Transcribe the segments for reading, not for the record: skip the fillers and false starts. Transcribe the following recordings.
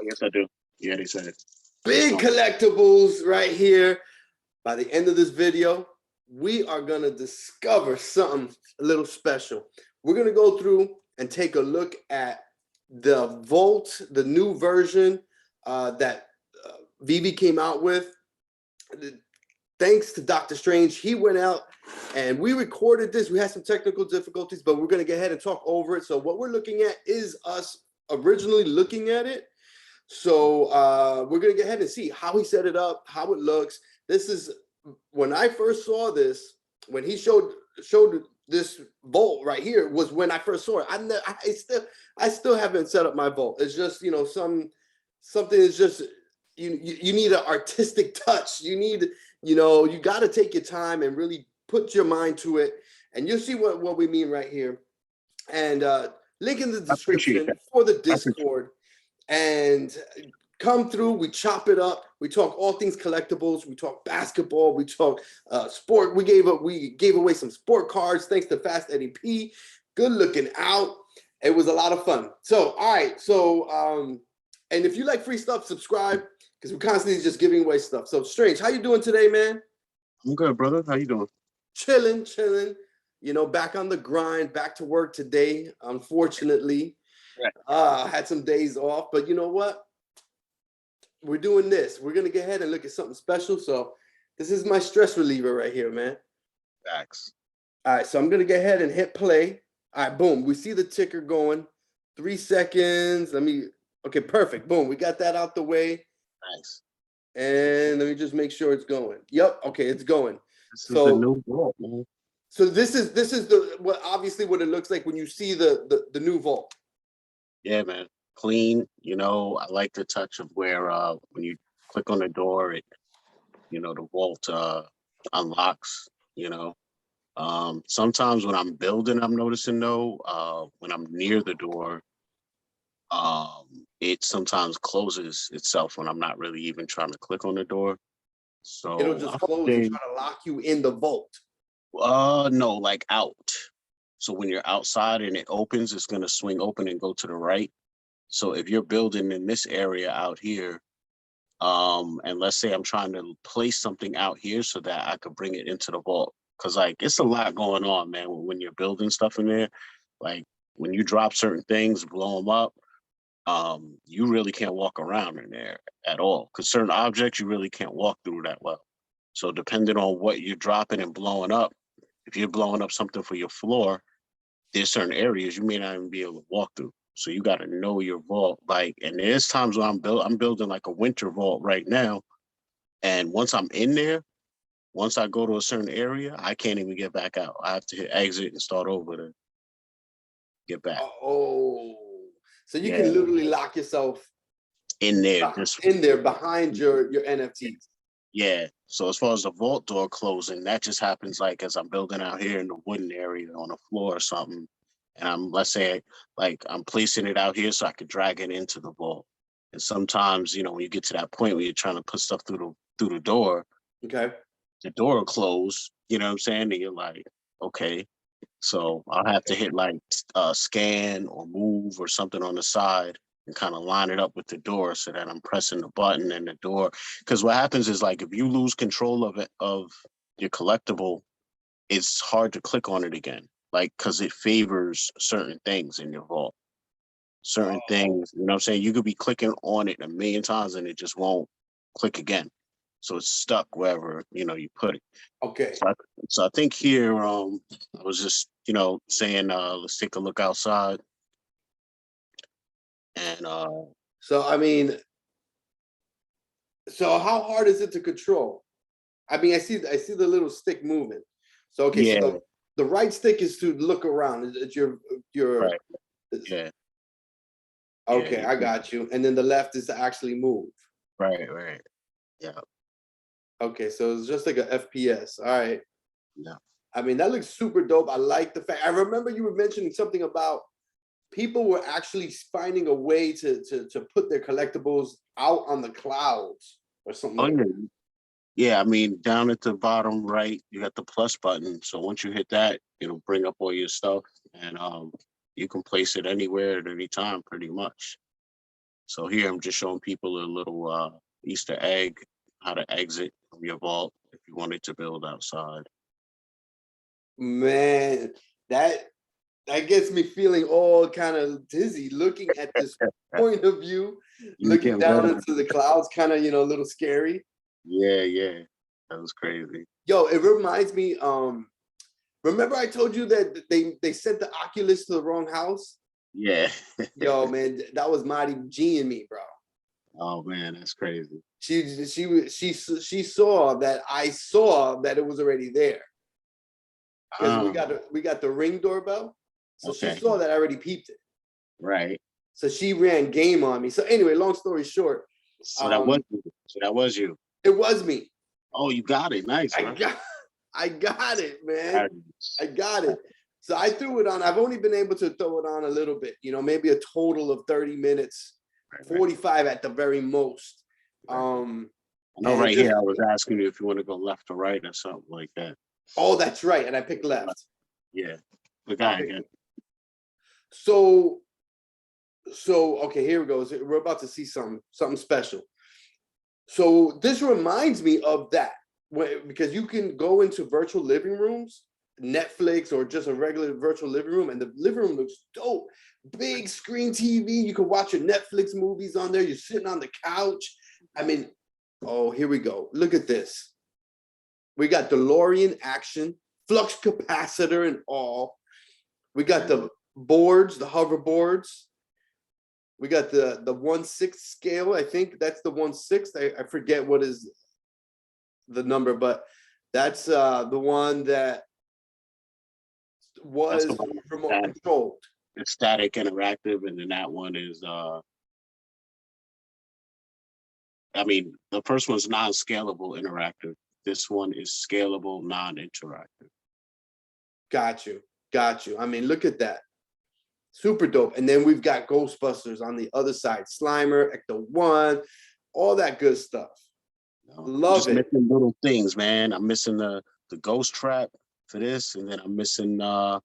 yes, I do. Yeah, they said it. Big collectibles right here. By the end of this video, we are going to discover something a little special. We're going to go through and take a look at the Vault, the new version that Veve came out with. Thanks to Dokta Strange, he went out and we recorded this. We had some technical difficulties, but we're going to go ahead and talk over it. So what we're looking at is us originally looking at it. So we're going to go ahead and see how he set it up, how it looks. This is, when I first saw this, when he showed this vault right here, was when I first saw it. I still haven't set up my vault. It's just, you know, something is just, you need an artistic touch. You need, you know, you got to take your time and really put your mind to it. And you'll see what we mean right here. And link in the description for the Discord. And come through, we chop it up. We talk all things collectibles. We talk basketball. We talk sport. We gave away some sport cards thanks to Fast Eddie P. Good looking out. It was a lot of fun. So, all right. So, and if you like free stuff, subscribe, because we're constantly just giving away stuff. So, Strange, how you doing today, man? I'm good, brother. How you doing? Chilling. You know, back on the grind, back to work today, unfortunately. I had some days off, but you know what? We're doing this. We're going to go ahead and look at something special. So this is my stress reliever right here, man. Facts. All right, so I'm going to go ahead and hit play. All right, boom. We see the ticker going. 3 seconds. Okay, perfect. Boom. We got that out the way. Nice. And let me just make sure it's going. Yep. Okay, it's going. This is the new vault, man. So this is obviously what it looks like when you see the new vault. Yeah, man. Clean. You know, I like the touch of where when you click on the door, it, you know, the vault unlocks. You know, sometimes when I'm building, I'm noticing though, when I'm near the door, it sometimes closes itself when I'm not really even trying to click on the door. So it'll just close and try to lock you in the vault. No, like out. So when you're outside and it opens, it's going to swing open and go to the right. So if you're building in this area out here, and let's say I'm trying to place something out here so that I could bring it into the vault. Cause like, it's a lot going on, man. When you're building stuff in there, like when you drop certain things, blow them up, you really can't walk around in there at all. Cause certain objects, you really can't walk through that well. So depending on what you're dropping and blowing up, if you're blowing up something for your floor, there's certain areas you may not even be able to walk through. So you got to know your vault. Like, and there's times when I'm building like a winter vault right now. And once I'm in there, once I go to a certain area, I can't even get back out. I have to hit exit and start over to get back. Oh, so you can literally lock yourself in there, behind your NFTs. Yeah. So as far as the vault door closing, that just happens like as I'm building out here in the wooden area on the floor or something. And let's say like I'm placing it out here so I could drag it into the vault. And sometimes, you know, when you get to that point where you're trying to put stuff through the door, okay, the door will close, you know what I'm saying? And you're like, okay. So I'll have to hit like scan or move or something on the side and kind of line it up with the door so that I'm pressing the button and the door. Because what happens is like if you lose control of your collectible, it's hard to click on it again. Like because it favors certain things in your vault. Certain things, you know what I'm saying? You could be clicking on it a million times and it just won't click again. So it's stuck wherever, you know, you put it. Okay. So I think here, I was just, you know, saying, let's take a look outside. And so I mean, so how hard is it to control? I mean, I see the little stick moving. So okay, yeah. So the right stick is to look around. It's your right. Yeah. Okay, yeah, I got you. And then the left is to actually move. Right. Yeah. Okay, so it's just like an FPS. All right. Yeah. I mean, that looks super dope. I like the fact. I remember you were mentioning something about people were actually finding a way to put their collectibles out on the clouds or something. Oh, like yeah, I mean, down at the bottom right, you got the plus button. So once you hit that, it'll bring up all your stuff, and you can place it anywhere at any time, pretty much. So here I'm just showing people a little Easter egg, how to exit from your vault if you wanted to build outside. Man, that gets me feeling all kind of dizzy looking at this point of view, looking down into the clouds, kind of, a little scary. Yeah. That was crazy. Yo, it reminds me, remember I told you that they sent the Oculus to the wrong house? Yeah. Yo, man, that was Marty G and me, bro. Oh man, that's crazy. She saw that I saw that it was already there. Because we got the Ring doorbell. So she saw that I already peeped it. Right. So she ran game on me. So anyway, long story short. So that was you. It was me. Oh, you got it. Nice. I got it, man. I got it. So I threw it on. I've only been able to throw it on a little bit, maybe a total of 30 minutes, 45 at the very most. I know right here I was asking you if you want to go left or right or something like that. Oh, that's right. And I picked left. Yeah. The guy again. So okay, here we go. We're about to see something special. So this reminds me of that, because you can go into virtual living rooms, Netflix or just a regular virtual living room, and the living room looks dope. Big screen TV. You can watch your Netflix movies on there. You're sitting on the couch. I mean, oh, here we go. Look at this. We got DeLorean action, flux capacitor and all. We got the boards, the hoverboards. We got the 1/6 scale. I think that's the 1/6. I forget what is the number, but that's the one that was remote controlled. It's static interactive, and then that one is the first one's non-scalable interactive. This one is scalable, non-interactive. Got you. I mean, look at that. Super dope. And then we've got Ghostbusters on the other side. Slimer, Ecto-1, all that good stuff. Love it. Missing little things, man. I'm missing the ghost trap for this, and then I'm missing of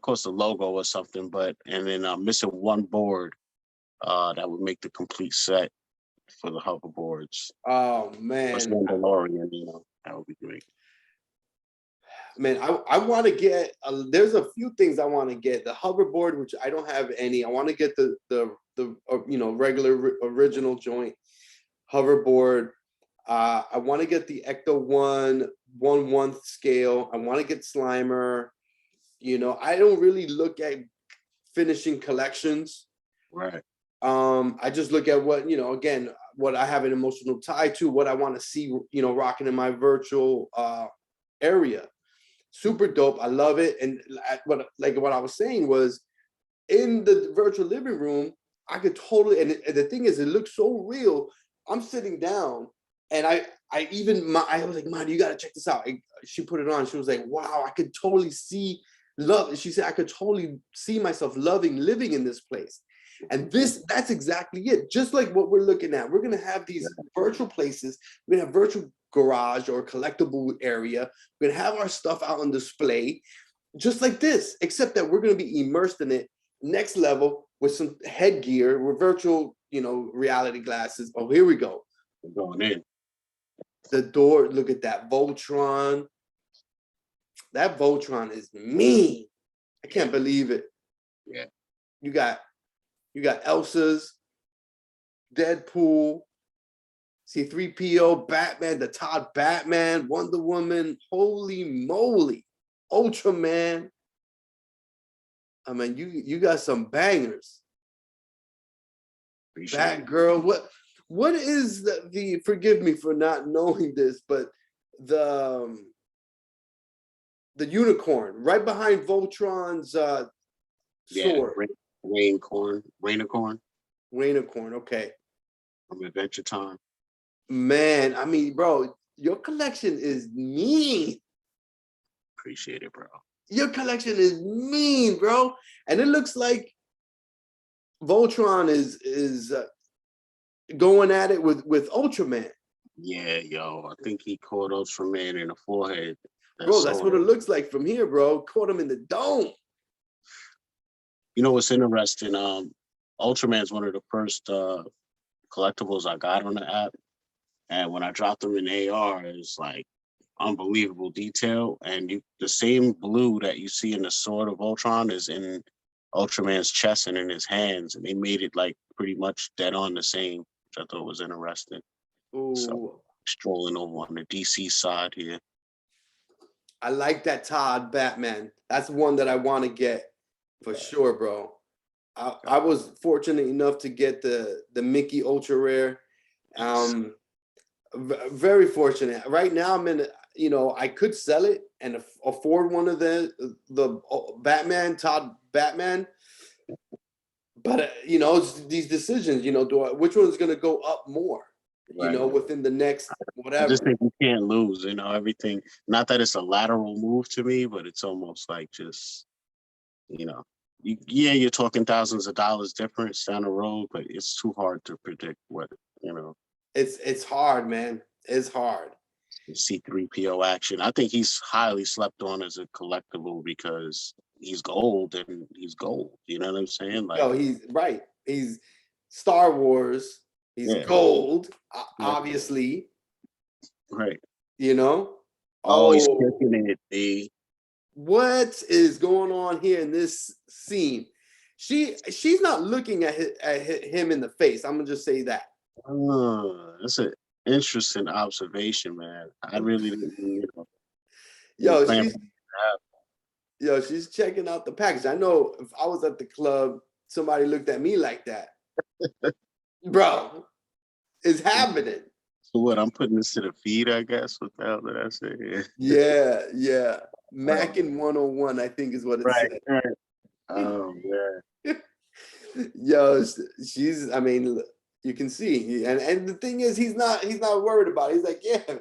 course the logo or something, and then I'm missing one board that would make the complete set for the hoverboards. Oh man. Mandalorian, that would be great. Man, I want to get, there's a few things I want to get. The hoverboard, which I don't have any. I want to get the regular original joint hoverboard. I want to get the Ecto-1 1/1 scale. I want to get Slimer. I don't really look at finishing collections. Right. I just look at what, again, what I have an emotional tie to, what I want to see, rocking in my virtual area. Super dope. I love it. And what I was saying was, in the virtual living room, I could totally, and the thing is, it looks so real. I'm sitting down, and I was like, "Man, you got to check this out." She put it on. She was like, "Wow, I could totally see love." She said, "I could totally see myself living in this place." And that's exactly it. Just like what we're looking at. We're going to have these virtual places. We're going to have virtual garage or collectible area. We're going to have our stuff out on display, just like this, except that we're going to be immersed in it next level with some headgear, with virtual, reality glasses. Oh, here we go. We're going in. The door, look at that Voltron. That Voltron is mean. I can't believe it. Yeah. You got Elsa's, Deadpool, C-3PO, Batman, the Todd Batman, Wonder Woman, holy moly, Ultraman. I mean, you got some bangers. Batgirl, what is the forgive me for not knowing this, but the unicorn right behind Voltron's sword. Rainicorn. Okay. From Adventure Time. Man, I mean, bro, your collection is mean. Appreciate it, bro. Your collection is mean, bro. And it looks like Voltron is going at it with Ultraman. Yeah, yo, I think he caught Ultraman in the forehead. That's what it looks like from here, bro. Caught him in the dome. You know what's interesting? Ultraman's one of the first collectibles I got on the app. And when I dropped them in AR, it's like unbelievable detail. And the same blue that you see in the sword of Ultron is in Ultraman's chest and in his hands. And they made it like pretty much dead on the same, which I thought was interesting. Ooh. So strolling over on the DC side here. I like that Todd Batman. That's one that I want to get for sure, bro. I was fortunate enough to get the Mickey Ultra Rare. Very fortunate. Right now I'm in, you know, I could sell it and afford one of the Batman, Todd Batman. But you know, it's these decisions, you know, which one's going to go up more? You know, within the next whatever. I just think you can't lose, you know, everything. Not that it's a lateral move to me, but it's almost like just, you know, you're talking thousands of dollars difference down the road, but it's too hard to predict what, you know. It's hard, man. It's hard. C3PO action. I think he's highly slept on as a collectible because he's gold and he's gold. You know what I'm saying? Like, no, he's right. He's Star Wars. He's gold, obviously. Right. You know? Oh, he's kicking it, B. What is going on here in this scene? She's not looking at him in the face. I'm gonna just say that. That's an interesting observation, man. I really didn't, you know. She's checking out the package. I know if I was at the club, somebody looked at me like that. Bro, it's happening. So what? I'm putting this to the feed, I guess. What the hell did I say? Yeah. Mackin 101, I think is what it said. Right. Oh yeah. Yo, she's. I mean, you can see, and the thing is, he's not worried about it. He's like, yeah,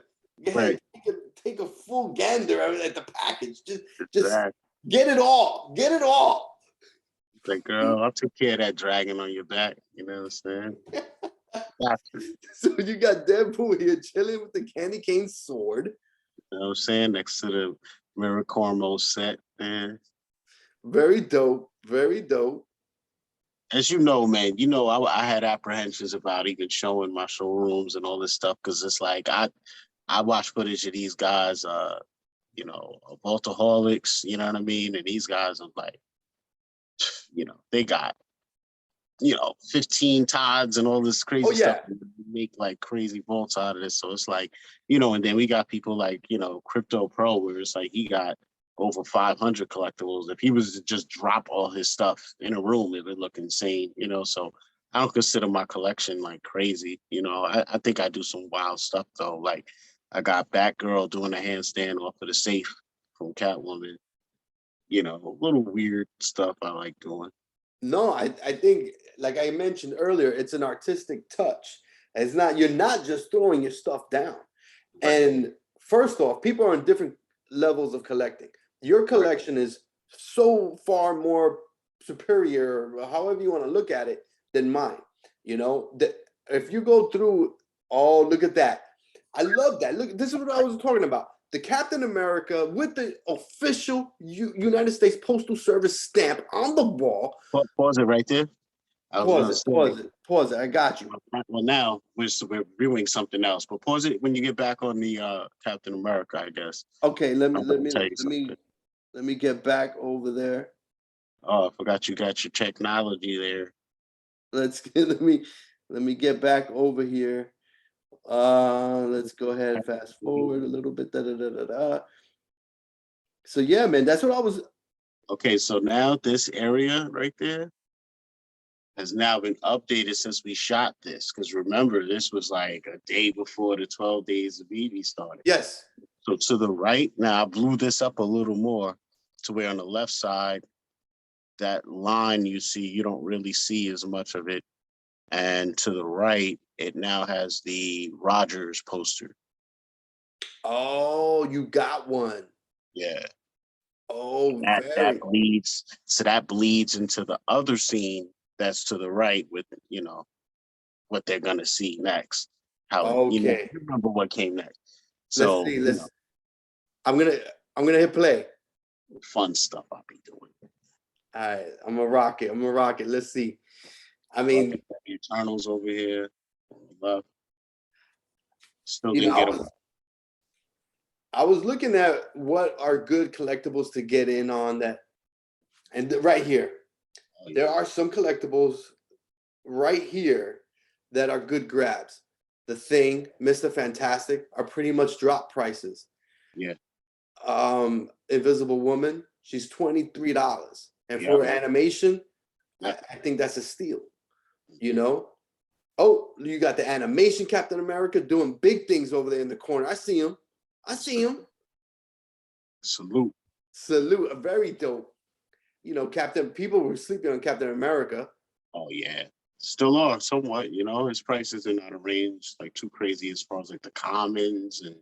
take a full gander at the package. Just get it all. Like, girl, I'll take care of that dragon on your back. You know what I'm saying? So you got Deadpool here chilling with the candy cane sword. You know what I'm saying? Next to the Mirror Cormo set, man. Very dope. Very dope. As you know, man, you know, I had apprehensions about even showing my showrooms and all this stuff because it's like I watch footage of these guys, you know, Voultaholics, you know what I mean? And these guys are like, you know, they got, you know, 15 Todds and all this crazy stuff. Make like crazy vaults out of this. So it's like, you know, and then we got people like, you know, Crypto Pro, where it's like he got over 500 collectibles. If he was to just drop all his stuff in a room, it would look insane, you know? So I don't consider my collection like crazy. You know, I think I do some wild stuff though. Like I got Batgirl doing a handstand off of the safe from Catwoman. You know, a little weird stuff I like doing. No, I think, like I mentioned earlier, it's an artistic touch. It's not, you're not just throwing your stuff down. And first off, people are on different levels of collecting. Your collection is so far more superior, however you want to look at it, than mine. You know, if you go through, look at that. I love that. Look, this is what I was talking about. The Captain America with the official United States Postal Service stamp on the wall. Pause it right there. Pause it. I got you. Well, now we're viewing something else, but pause it when you get back on the Captain America, I guess. Okay, let me get back over there. Oh, I forgot you got your technology there. Let me get back over here. Let's go ahead and fast forward a little bit. So yeah, man, that's what I was. Okay, so now this area right there has now been updated since we shot this. Because remember, this was like a day before the 12 days of Veve started. Yes. So to the right, now I blew this up a little more to where on the left side, that line you see, you don't really see as much of it. And to the right, it now has the Rogers poster. Oh, you got one. Yeah. Oh, that bleeds into the other scene that's to the right with, you know, what they're gonna see next. How you know, remember what came next. So let's see. I'm gonna hit play. Fun stuff I'll be doing. All right, I'm gonna rock it. Let's see. I mean, the Eternals over here on the left. Still you know, didn't get them. I was looking at what are good collectibles to get in on that, and right here, there are some collectibles right here that are good grabs. The Thing, Mr. Fantastic are pretty much drop prices. Yeah. Invisible Woman, she's $23, and for animation, I think that's a steal. You know. Oh, you got the animation Captain America doing big things over there in the corner. I see him. I see him. Salute. Salute. Very dope. You know, people were sleeping on Captain America. Oh, yeah. Still are somewhat, you know, his prices are not a range like too crazy as far as like the commons and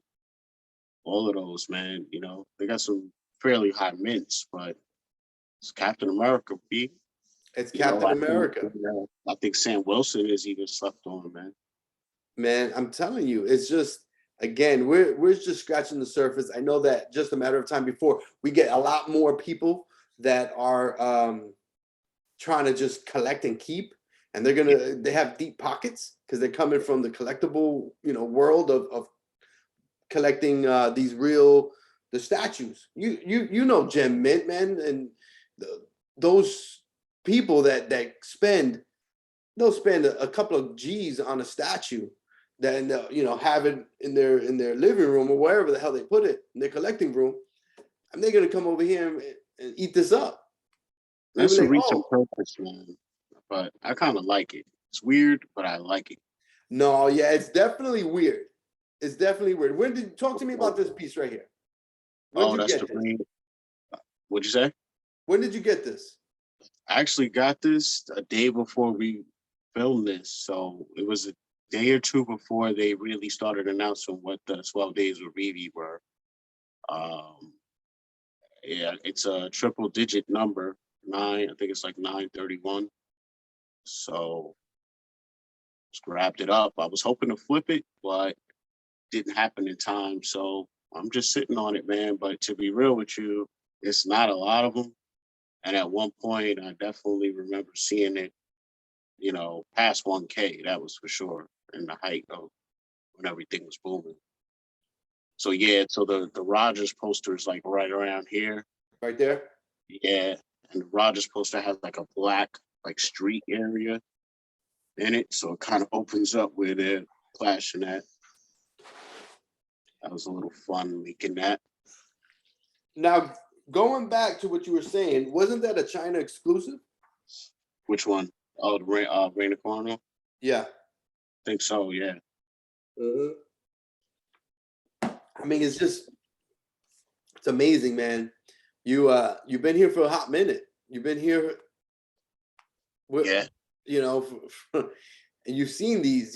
all of those, man. You know, they got some fairly high mints, but it's Captain America, B. It's Captain America. I think Sam Wilson is even slept on, man. Man, I'm telling you, it's just, again, we're just scratching the surface. I know that just a matter of time before we get a lot more people that are trying to just collect and keep, and they have deep pockets because they're coming from the collectible, you know, world of collecting the statues. You know Gem Mint, man, and those people that they'll spend a couple of G's on a statue that, you know, have it in their living room or wherever the hell they put it in their collecting room, and they're gonna come over here and eat this up. That's a reach of purpose, man. But I kind of like it. It's weird, but I like it. No, yeah, it's definitely weird. It's definitely weird. When did talk to me about this piece right here? When did you get this? What'd you say? When did you get this? I actually got this a day before we filmed this. So it was a day or two before they really started announcing what the 12 days with Veve were. Yeah, it's a triple digit number, 9, I think it's like 931. So just grabbed it up. I was hoping to flip it, but didn't happen in time. So I'm just sitting on it, man. But to be real with you, it's not a lot of them. And at one point, I definitely remember seeing it, you know, past 1K, that was for sure, in the height of when everything was booming. So yeah, so the Rogers poster is like right around here. Right there? Yeah. And the Rogers poster has like a black like street area in it. So it kind of opens up where they're clashing at. That was a little fun leaking that. Now, going back to what you were saying, wasn't that a China exclusive? Which one? Oh, the Rain Aquano? Yeah. I think so, yeah. I mean, it's amazing, man. You've been here for a hot minute. You've been here Yeah. You know, and you've seen these.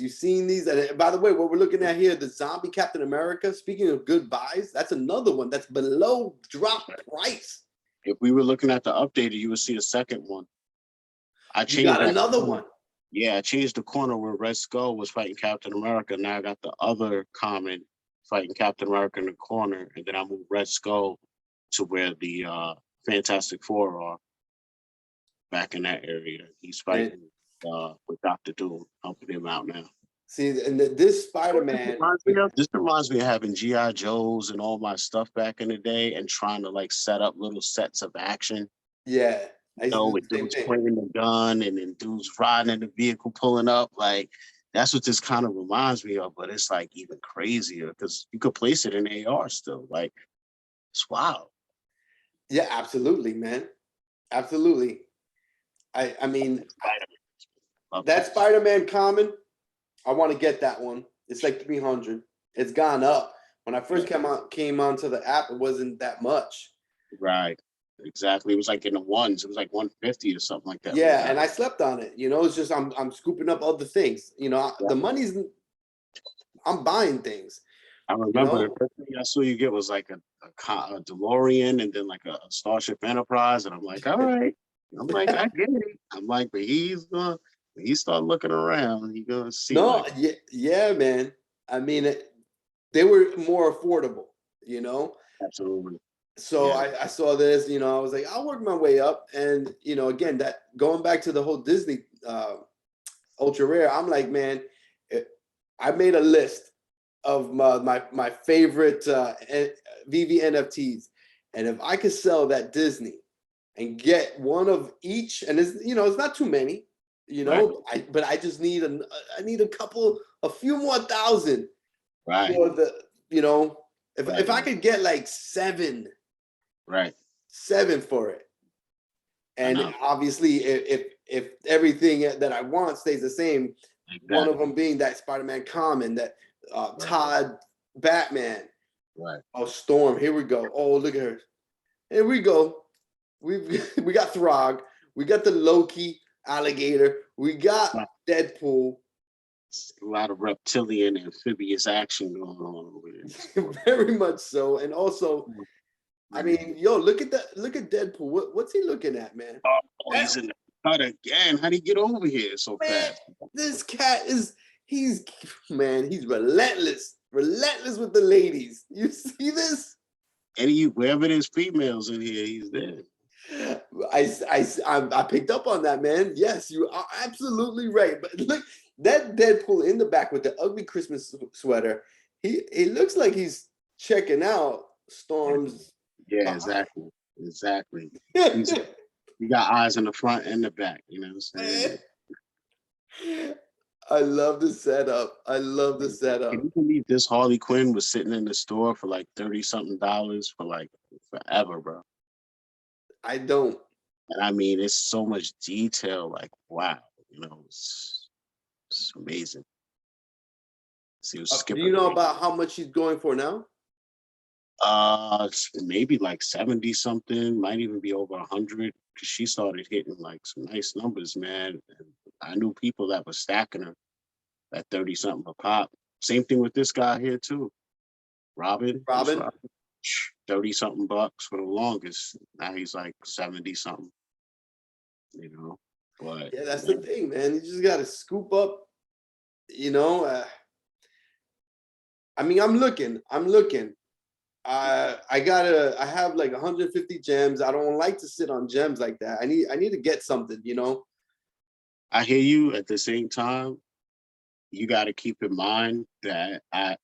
And by the way, what we're looking at here, the zombie Captain America, speaking of good buys, that's another one that's below drop price. If we were looking at the updated, you would see a second one. You got another one. Yeah, I changed the corner where Red Skull was fighting Captain America. Now I got the other common fighting Captain America in the corner, and then I moved Red Skull to where the Fantastic Four are, back in that area. He's fighting with Dr. Doom, helping him out now. See, and this Spider-Man, this reminds me of having G.I. Joes and all my stuff back in the day and trying to like set up little sets of action. Yeah. You know, with dudes pointing the gun and then dudes riding in the vehicle pulling up. Like, that's what this kind of reminds me of, but it's like even crazier because you could place it in AR still. Like, it's wild. Yeah, absolutely, man. Absolutely. I mean, that Spider-Man common, I want to get that one. It's like 300. It's gone up. When I first came onto the app, it wasn't that much. Right. Exactly. It was like in the ones. It was like 150 or something like that. Yeah, and I slept on it. You know, it's just I'm scooping up other things. You know, the money's, I'm buying things. I remember the first thing I saw you get was like a DeLorean and then like a Starship Enterprise, and I'm like, all right. I'm like, I get it. I'm like, but when he start looking around, he gonna see. No, yeah, man. I mean, they were more affordable. You know. Absolutely. So I saw this, you know, I was like, I'll work my way up. And, you know, again, that going back to the whole Disney ultra rare. I'm like, man, I made a list of my favorite VV NFTs, and if I could sell that Disney and get one of each, and it's, you know, it's not too many, you know, Right. but I just need a few more thousand Right. for the, you know, if Right. I could get like seven Right. for it, I and know. obviously if everything that I want stays the same, one of Exactly. them being that Spider-Man common, that Right. Todd Batman. Right. Oh, Storm, here we go. Oh, look at her. Here we go. We got Throg. We got the Loki alligator. We got Right. Deadpool. A lot of reptilian amphibious action going on over there. Very much so. And also, I mean, yo, look at Deadpool. What's he looking at, man? Oh, he's in the cut again. How'd he get over here so Man, fast? this cat he's relentless. Relentless with the ladies. You see this? Wherever there's females in here, he's there. I picked up on that, man. Yes, you are absolutely right. But look, that Deadpool in the back with the ugly Christmas sweater. He looks like he's checking out Storm's. Yeah, exactly. Exactly. You got eyes in the front and the back, you know what I'm saying? I love the setup. I love the setup. Can you believe this Harley Quinn was sitting in the store for like $30-something for like forever, bro? I don't. And I mean, it's so much detail, like, wow, you know, it's amazing. See, Do you know about how much she's going for now? Maybe like 70 something, might even be over 100, because she started hitting like some nice numbers, man. And I knew people that were stacking her at 30 something a pop. Same thing with this guy here too. Robin. 30 something bucks for the longest. Now he's like 70 something, you know. But yeah, that's the thing, man. You just gotta scoop up, you know. I mean, I'm looking. I have like 150 gems. I don't like to sit on gems like that. I need to get something, you know. I hear you. At the same time, you got to keep in mind that at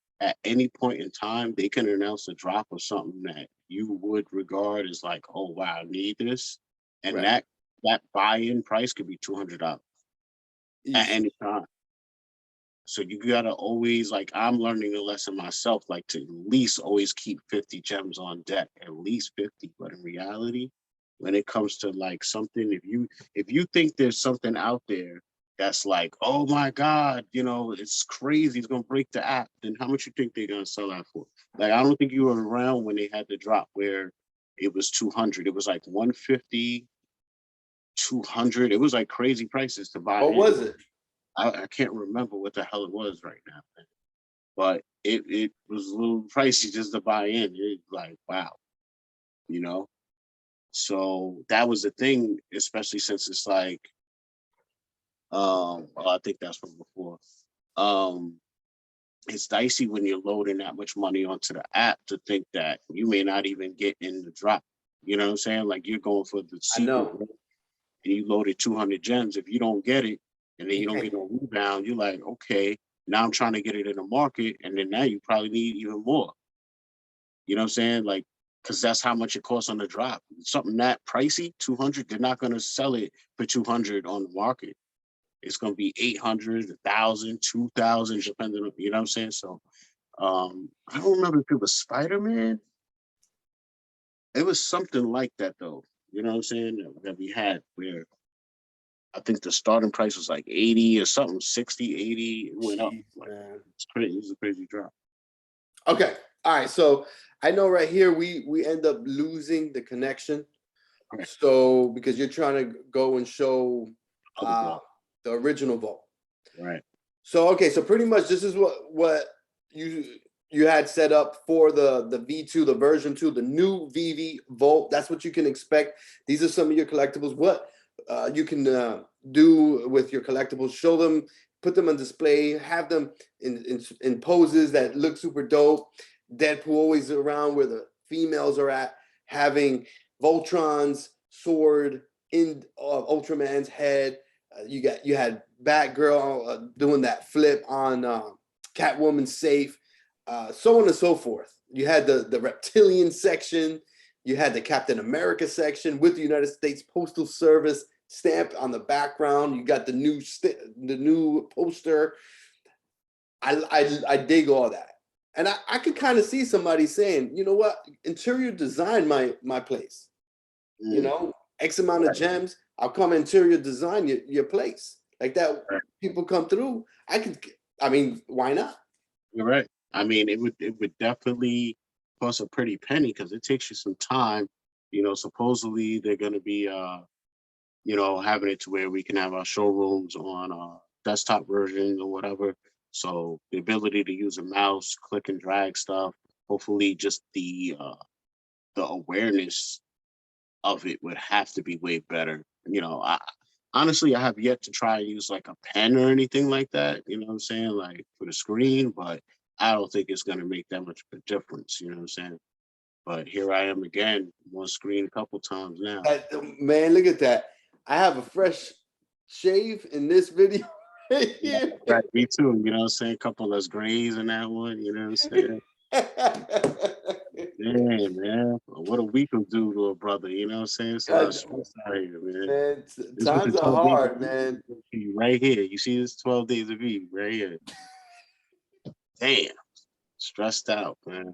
any point in time, they can announce a drop of something that you would regard as like, oh wow, I need this, and Right. that buy-in price could be $200 at any time. So you gotta always, like, I'm learning a lesson myself, like to at least always keep 50 gems on deck, at least 50. But in reality, when it comes to like something, if you think there's something out there that's like, oh my God, you know, it's crazy, it's gonna break the app, then how much you think they're gonna sell that for? Like, I don't think you were around when they had the drop where it was 200. It was like 150, 200. It was like crazy prices to buy. What was it? I can't remember what the hell it was right now, man. But it was a little pricey just to buy in. It's like, wow, you know? So that was the thing, especially since it's like, well, I think that's from before. Um, it's dicey when you're loading that much money onto the app to think that you may not even get in the drop. You know what I'm saying? Like, you're going for the I secret know. and you loaded 200 gems. If you don't get it, and then you don't get no rebound, you're like, okay, now I'm trying to get it in the market, and then now you probably need even more. You know what I'm saying? Like, because that's how much it costs on the drop. Something that pricey, 200, they're not going to sell it for 200 on the market. It's going to be 800, 1,000, 2,000, depending on, you know what I'm saying? So I don't remember if it was Spider-Man. It was something like that, though. You know what I'm saying? That we had where I think the starting price was like 80 or something, 60, 80. It went up. Jeez, Like, man. it's crazy. It was a crazy drop. Okay. All right. So I know right here we end up losing the connection. Right. So because you're trying to go and show the original vault. Right. So okay, so pretty much this is what you had set up for the V2, the version 2, the new VV Vault. That's what you can expect. These are some of your collectibles. What you can do with your collectibles, show them, put them on display, have them in poses that look super dope. Deadpool always around where the females are at, having Voltron's sword in Ultraman's head, You had Batgirl doing that flip on Catwoman safe, so on and so forth. You had the reptilian section. You had the Captain America section with the United States Postal Service stamp on the background. You got the new poster. I dig all that. And I could kind of see somebody saying, you know what, interior design my place. You know, X amount of gems, I'll come interior design your place. Like that, people come through. I mean, why not? You're right. I mean, it would definitely cost a pretty penny because it takes you some time. You know, supposedly they're going to be, you know, having it to where we can have our showrooms on desktop versions or whatever. So the ability to use a mouse, click and drag stuff, hopefully just the awareness of it would have to be way better. You know, honestly, I have yet to try and use like a pen or anything like that. You know what I'm saying? Like for the screen, but I don't think it's going to make that much of a difference. You know what I'm saying? But here I am again, on screen a couple times now. Man, look at that. I have a fresh shave in this video. Yeah, right, me too. You know what I'm saying? A couple less grays in that one. You know what I'm saying? Man, man, what a week will do to a brother. You know what I'm saying? So I was stressed out here, man. Man, This was the times are 12 days hard, man. right here. You see this 12 days of Eve right here. Damn, stressed out, man.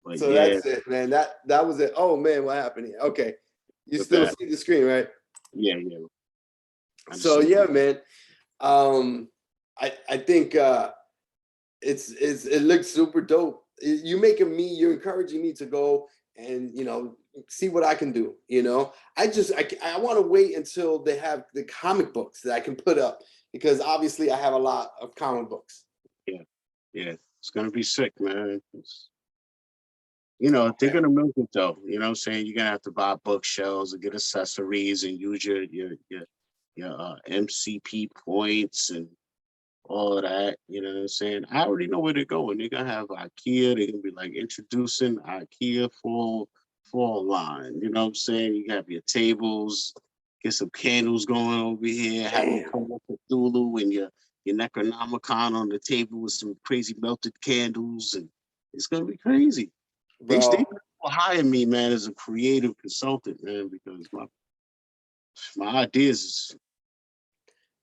But So yeah, that's it, man. That was it. Oh man, what happened here? Okay, you with still that, see the screen, right? yeah. I just So see yeah, man. I think it looks super dope. You're encouraging me to go and see what I can do. I want to wait until they have the comic books that I can put up, because obviously I have a lot of comic books. yeah. It's gonna be sick, man. You know, they're gonna milk it though. You know what I'm saying? You're gonna have to buy bookshelves and get accessories and use your MCP points and all of that. You know what I'm saying? I already know where they're going. They're gonna have IKEA. They're gonna be like introducing IKEA fall line. You know what I'm saying? You have your tables, get some candles going over here, have your Call of Cthulhu and your Necronomicon on the table with some crazy melted candles, and it's gonna be crazy. They Bro, will hire me, man, as a creative consultant, man, because my ideas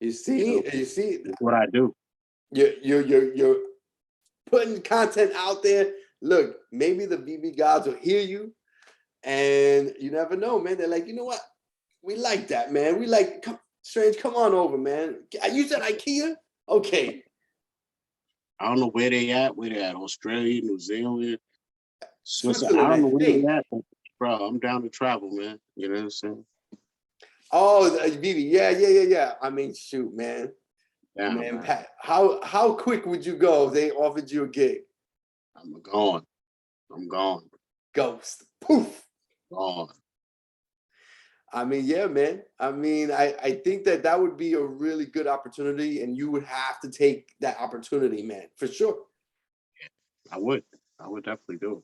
is, you you know, see, is what I do. you're putting content out there. Look, maybe the BB gods will hear you, and you never know, man. They're like, you know what? We like that, man. We like, Strange, come on over, man. You said IKEA? Okay. I don't know where they at. Where they at? Australia, New Zealand, Switzerland. I Switzerland, don't I know where think. they at, but, bro. I'm down to travel, man. You know what I'm saying? Oh, Vivi. Yeah. I mean, shoot, man. Down, Man, man. Pat, how quick would you go if they offered you a gig? I'm gone. I'm gone. Ghost. Poof. Gone. I mean, yeah, man. I mean, I think that would be a really good opportunity, and you would have to take that opportunity, man, for sure. I would. I would definitely do it.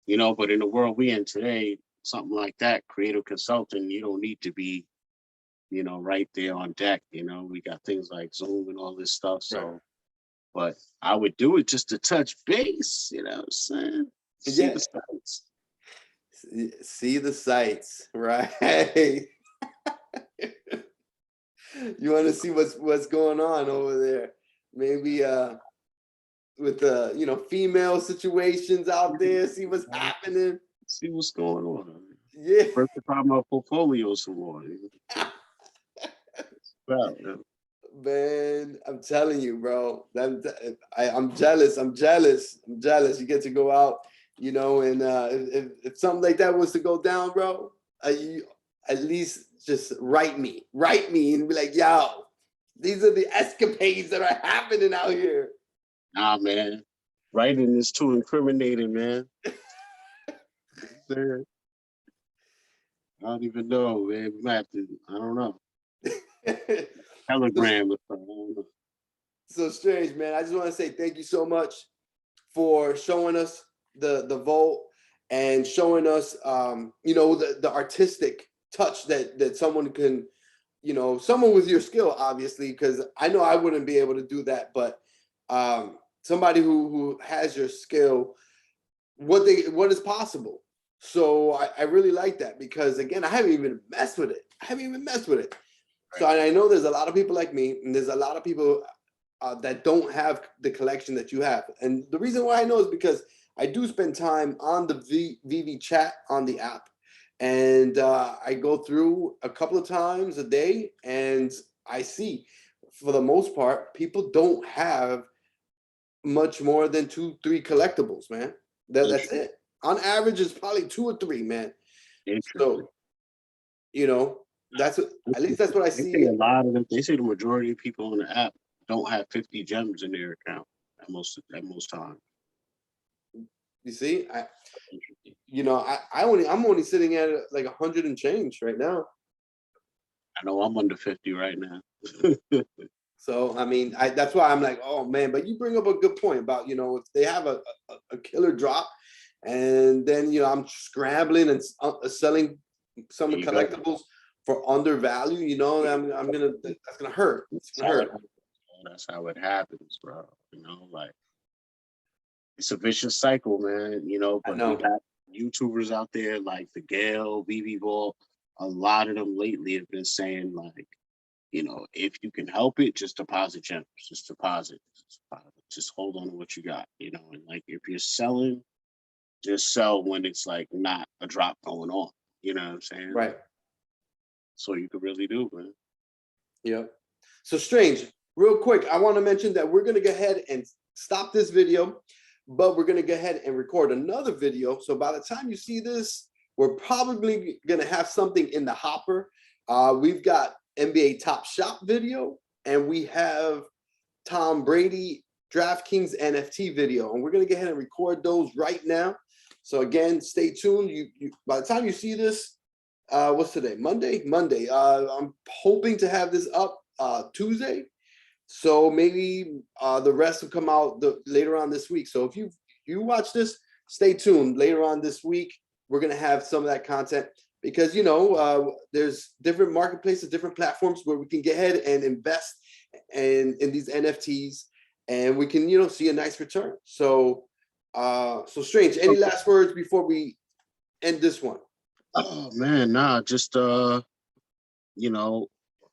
You know, but in the world we in today, something like that, creative consultant, you don't need to be, you know, right there on deck. You know, we got things like Zoom and all this stuff. Right. So, but I would do it just to touch base. You know what I'm saying? See Yeah. the sights. See the sights, right? You want to see what's going on over there? Maybe with the female situations out there, see what's happening. See what's going on. Yeah. First time my portfolio some more. Well, Man, I'm telling you, bro. I'm jealous. I'm jealous. You get to go out, and if something like that was to go down, bro, you at least just write me, and be like, yo, these are the escapades that are happening out here. nah, man. Writing is too incriminating, man. I don't even know, man. We might have to, I don't know. Telegram or something. I don't know. So Strange, man. I just want to say thank you so much for showing us the vault and showing us the artistic touch that someone can you know, someone with your skill, obviously, because I know I wouldn't be able to do that, but somebody who has your skill, what is possible. So I really like that, because again, I haven't even messed with it. So I know there's a lot of people like me, and there's a lot of people that don't have the collection that you have. And the reason why I know is because I do spend time on the VV chat on the app. And I go through a couple of times a day, and I see, for the most part, people don't have much more than 2-3 collectibles, man. That's it. On average, it's probably 2 or 3, man. Interesting. So, you know, that's what, at least that's what I They see. say a lot of them. They say the majority of people on the app don't have 50 gems in their account at most times. You see, I'm only sitting at like 100 and change right now. I know I'm under 50 right now. So I mean, that's why I'm like, oh man. But you bring up a good point about, if they have a killer drop, and then I'm scrambling and selling some collectibles for undervalue. That's gonna hurt. It's gonna hurt. That's how it happens, bro. Like, it's a vicious cycle, man. But we got YouTubers out there like the GALE, vevevault. A lot of them lately have been saying, like, if you can help it, just deposit gems, just deposit, just hold on to what you got, and like, if you're selling, just sell when it's like not a drop going on, you know what I'm saying? Right. So you could really do, man. Yeah. So Strange, real quick, I want to mention that we're going to go ahead and stop this video, but we're going to go ahead and record another video. So by the time you see this, we're probably going to have something in the hopper. We've got NBA Top Shot video, and we have Tom Brady DraftKings NFT video, and we're going to go ahead and record those right now. So again, stay tuned. By the time you see this, what's today? Monday. I'm hoping to have this up Tuesday, so maybe the rest will come out later on this week. So if you watch this, stay tuned. Later on this week, we're gonna have some of that content, because there's different marketplaces, different platforms where we can get ahead and invest in these NFTs, and we can see a nice return. So Strange, any last words before we end this one? Oh man, nah, just I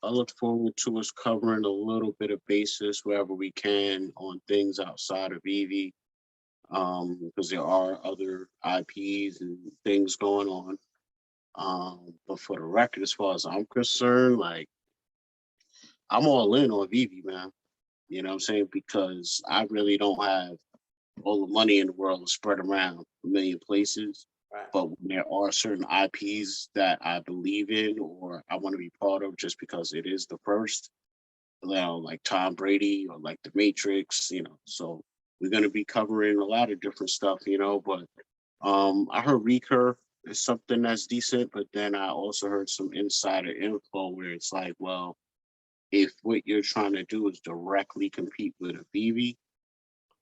look forward to us covering a little bit of basis wherever we can on things outside of Veve, because there are other IPs and things going on. But for the record, as far as I'm concerned, like, I'm all in on Veve, man. You know what I'm saying? Because I really don't have all the money in the world to spread around a million places. Right. But when there are certain IPs that I believe in or I want to be part of just because it is the first, like Tom Brady or like The Matrix, so we're going to be covering a lot of different stuff, but I heard Recur is something that's decent, but then I also heard some insider info where it's like, well, if what you're trying to do is directly compete with a Veve,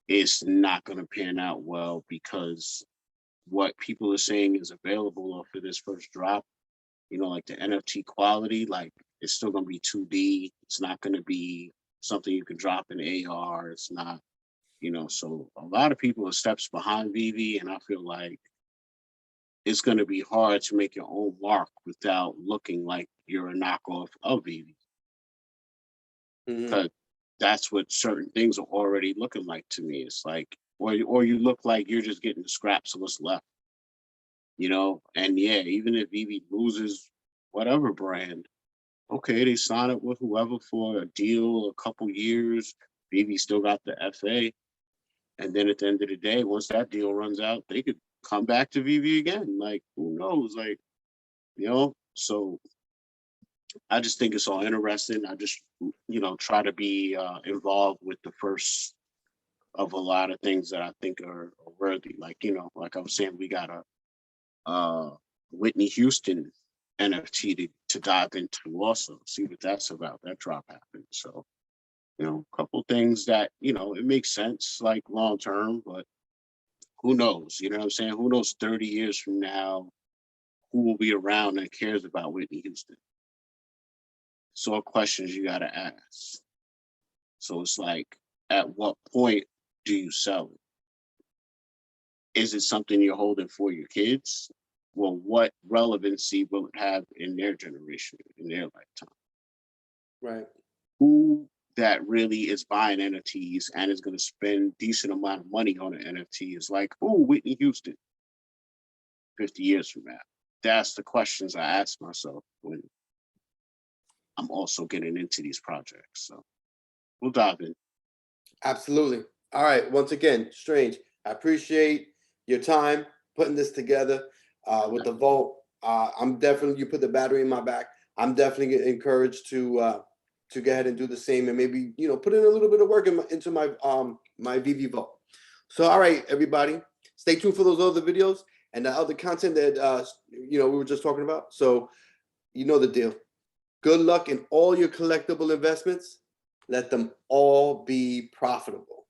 it's not going to pan out well, because what people are saying is available for this first drop, like the NFT quality, like, it's still going to be 2D. It's not going to be something you can drop in AR. It's not, so a lot of people are steps behind Veve, and I feel like it's going to be hard to make your own mark without looking like you're a knockoff of Veve. Because that's what certain things are already looking like to me. It's like, or you look like you're just getting the scraps of what's left, and yeah, even if Veve loses whatever brand, okay, they sign up with whoever for a deal, a couple years, Veve still got the FA, and then at the end of the day, once that deal runs out, they could come back to Veve again. Like, who knows? Like, so I just think it's all interesting. I just, try to be involved with the first of a lot of things that I think are worthy. Like, like I was saying, we got a Whitney Houston NFT to dive into also, see what that's about. That drop happened. So, a couple things that, it makes sense, like, long term, but who knows? You know what I'm saying? Who knows 30 years from now, who will be around that cares about Whitney Houston? So questions you gotta ask. So it's like, at what point do you sell it? Is it something you're holding for your kids? Well, what relevancy will it have in their generation, in their lifetime? Right. Who that really is buying NFTs and is going to spend decent amount of money on an NFT is like, oh, Whitney Houston, 50 years from now? That's the questions I ask myself when I'm also getting into these projects. So we'll dive in. Absolutely. All right. Once again, Strange, I appreciate your time putting this together with the Vault. I'm definitely, you put the battery in my back. I'm definitely encouraged to go ahead and do the same, and maybe, you know, put in a little bit of work into my my VV Vault. So, all right, everybody, stay tuned for those other videos and the other content that you know, we were just talking about. So, you know the deal. Good luck in all your collectible investments. Let them all be profitable.